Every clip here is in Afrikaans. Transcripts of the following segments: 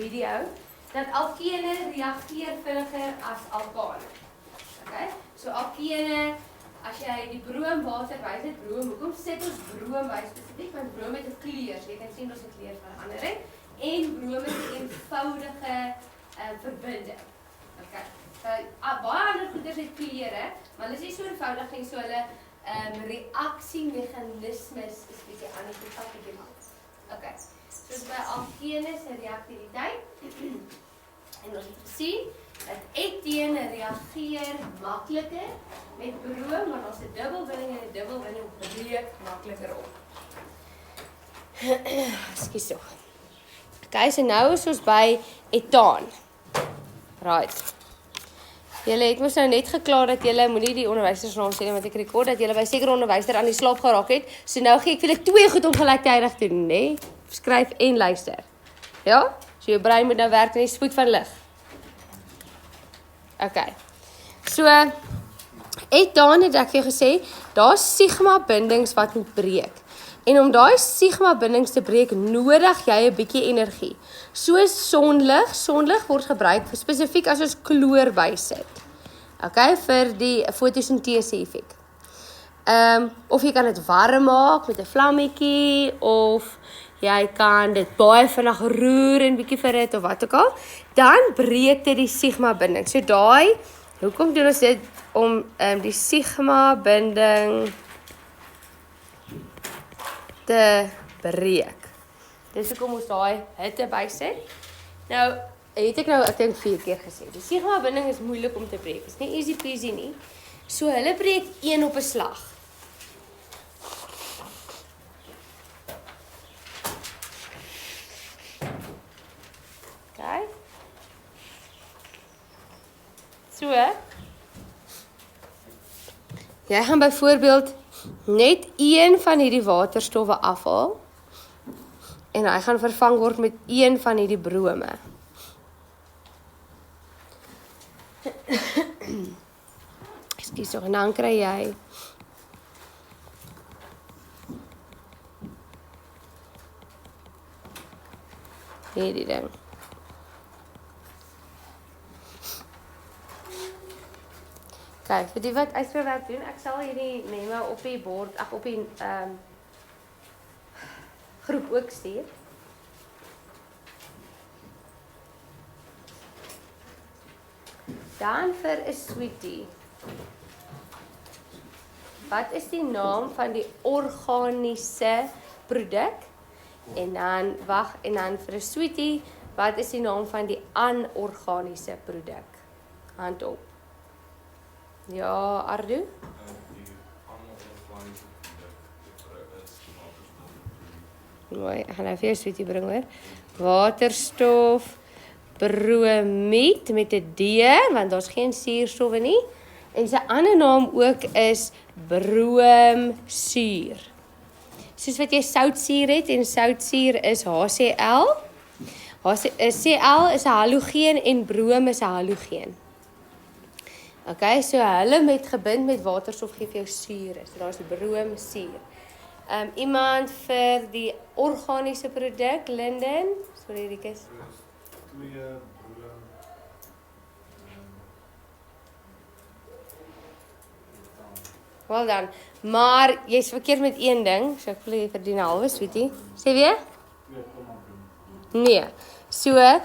video dat alkene reageer vinniger as alkane. Okay? So alkene, as jy die broomwater wys het, hoekom sit ons broom by spesifiek? Want broom het 'n kleur, so jy kan sien ons het kleurverandering en broom het 'n eenvoudige verbinding. Okay. So baie ander goeders het kleure, maar hulle is nie so eenvoudig nie, so hulle reaksiemeganismes is bietjie anders as wat okay. Soos by alkene se reaktiwiteit en ons het gesien dat etene reageer makliker met broom, want ons het dubbelbinding en 'n dubbelbinding breek makliker op. Ekskuus tog. Okay, so nou is ons by etaan. Right. Julle het mos nou net geklaar dat julle moenie die onderwysersnaam sê nie, want ek rekord dat julle by sekere onderwyser aan die slaap geraak het. So nou gee ek vir julle 2 goed om gelyktydig te doen, né? Skryf en luister. Ja? So jou brein moet nou werk in die spoed van lig. Okay. So etaan het ek vir jou gesê, daar's sigma bindings wat moet breek. En om daai sigma bindings te breek, nodig jy 'n bietjie energie. Soos sonlig word gebruik vir spesifiek as ons kloor bysit. Okay, vir die fotosintese effek. Of jy kan dit warm maak met 'n vlammetjie of jy kan dit baie vinnig roer en bietjie vir dit of wat ook al, dan breek dit die sigma binding. So daai, hoekom doen ons dit om die sigma binding te breek. Dis hoekom ons daai hitte bysit. Nou, het ek dink 4 keer gesê. Die sigma binding is moeilik om te breek. Dit is nie easy peasy nie. So hulle breek 1 op 'n slag. Okay. So. Jy gaan byvoorbeeld net een van hierdie waterstowwe afhaal en hy gaan vervang word met een van hierdie brome. Ekskuus, en dan kry jy hierdie ding. Kijk, vir die wat uitskryfwerk doen, ek sal hierdie memo op die bord, op die groep ook stuur. Dan vir 'n sweetie. Wat is die naam van die organiese produk? En dan vir 'n sweetie, wat is die naam van die anorganiese produk? Hand op. Ja, Ardu? Die anorganiese produk is waterstof. Mooi, ek gaan nou vir jou sweetie bring hoor. Waterstof, bromied met 'n D, want daar's geen suurstowwe nie. En sy ander naam ook is broomsuur. Soos wat jy soutsuur het en soutsuur is HCl. Cl is 'n halogeen en broom is 'n halogeen. Okay, so hulle met gebind met waterstof gee vir jou suur. So daar's broomsuur. Iemand vir die organiese produk, Linden. Sorry, Rikus. 2 broom. Wel dan. Maar jy's verkeerd met een ding, so ek voel jy verdien 'n halwe sweetie. Sê weer? 2,3. Nee. So,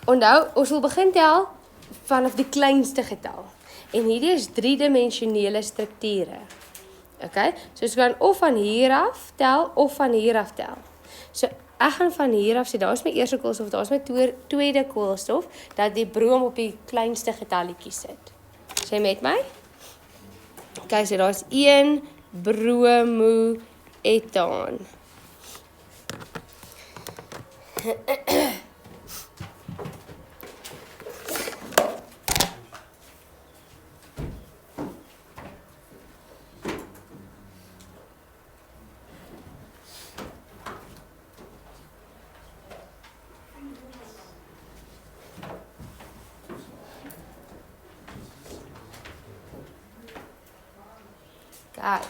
onthou, ons wil begin tel vanaf die kleinste getal. En hierdie is 3-dimensionele strukture. Okay? So ons kan of van hier af tel of van hier af tel. So ek gaan van hier af sê, daar is my eerste koolstof, daar is my tweede koolstof, dat die broom op die kleinste getalletjie sit. Sê met my? Okay, so daar is 1 bromoetaan. Kijk,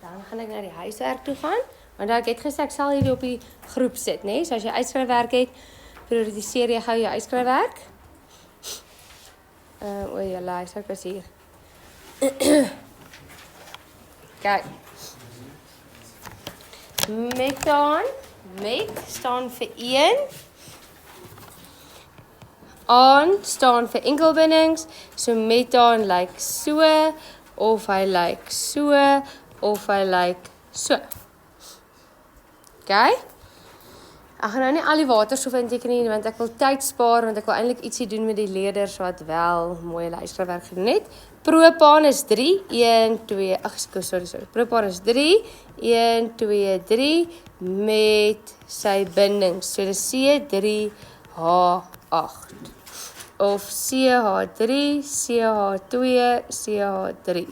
dan gaan ek na die huiswerk toe gaan, want ek het gesê ek sal hierdie op die groep sit, né? So as jy uitskryfwerk het, prioritiseer jy gou jou uitskryfwerk? O, jy lys, ek was hier. Kyk. Metaan, met staan vir 1. Aan staan vir enkelbindings. So metaan lyk so, of hy lyk so, of hy lyk so. Okay? Ek gaan nou nie al die waterstof inteken nie, want ek wil tyd spaar, want ek wil eintlik ietsie doen met die leerders wat wel mooi hulle uitskryfwerk gedoen het. Propaan is 3, 1, 2, sorry. Propaan is 3, 1, 2, 3, met sy bindings. So dis C3H8. Of CH3, CH2, CH3.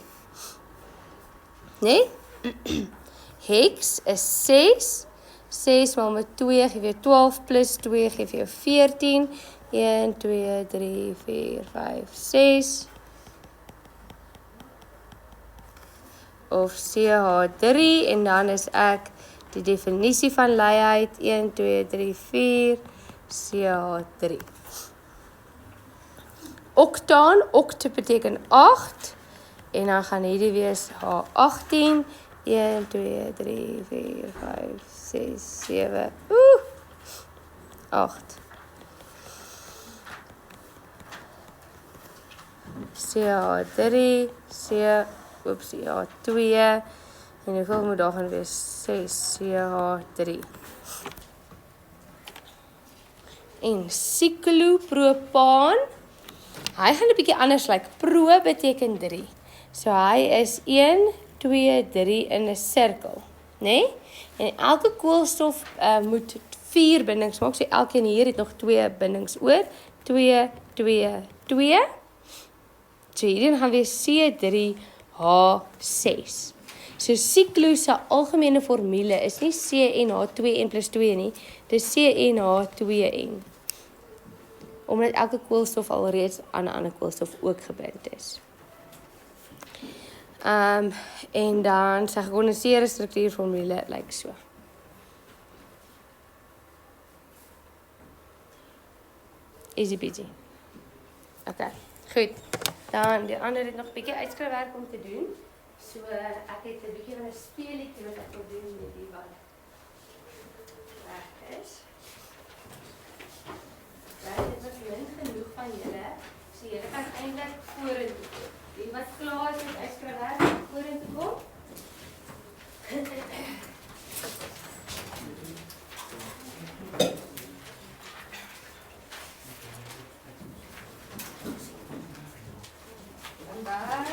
Nee? Hex is 6. 6 maal met 2 geef jou 12, plus 2 geef jou 14. 1, 2, 3, 4, 5, 6. Of CH3, en dan is ek die definisie van luiheid, 1, 2, 3, 4, CH3. Oktaan, okt beteken 8, en dan gaan hierdie wees H18, 1, 2, 3, 4, 5, 6, 7, 8. CH3, CH2, en hoeveel moet daar gaan wees? 6, CH3. En cyclopropaan, hy gaan 'n bietjie anders lyk. Pro beteken 3. So hy is 1, 2, 3 in 'n sirkel, né? En elke koolstof moet 4 bindings maak. So elkeen hier het nog 2 bindings oor. 2, 2, 2. So hierin gaan weer C3H6. So siklo se algemene formule is nie CnH2n plus 2 nie, dis CnH2n. Omdat elke koolstof alreeds aan 'n ander koolstof ook gebind is. En dan sy gekondenseerde struktuurformule lyk so. Easy peasy. Okay, goed. Dan die ander het nog 'n bietjie uitskryfwerk om te doen. So ek het 'n bietjie van 'n speletjie wat ek wil doen met die wat reg is. Dit was min genoeg van julle. So julle kan eintlik vorentoe kom. Die wat klaar is met uitskryfwerk, vorentoe kom. Dan daar.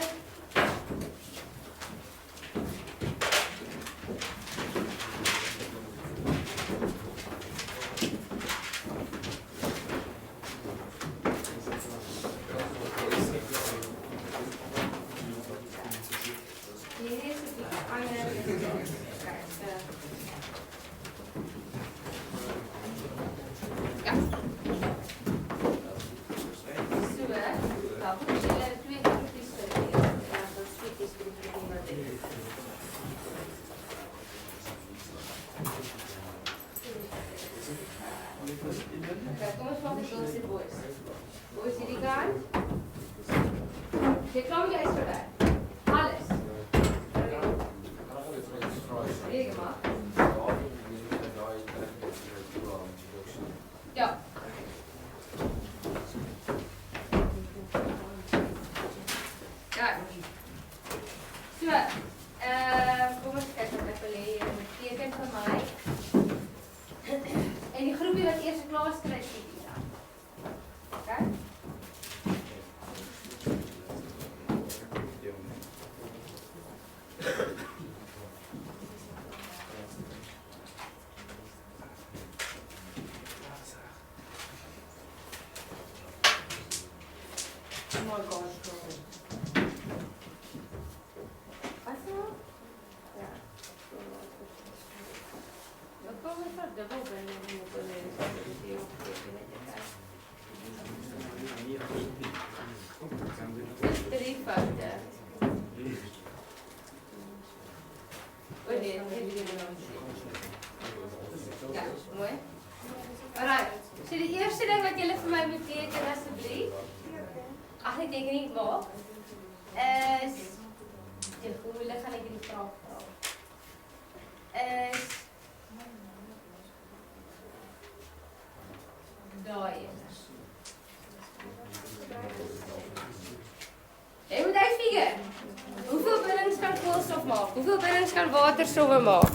eerste ding wat julle vir my moet teken asseblief. Ag, ek teken nie maak. Is hoe moeilik gaan ek hierdie vraag vra? Is daai een. Jy moet uitfigure. Hoeveel bindings kan koolstof maak? Hoeveel bindings kan waterstowwe maak?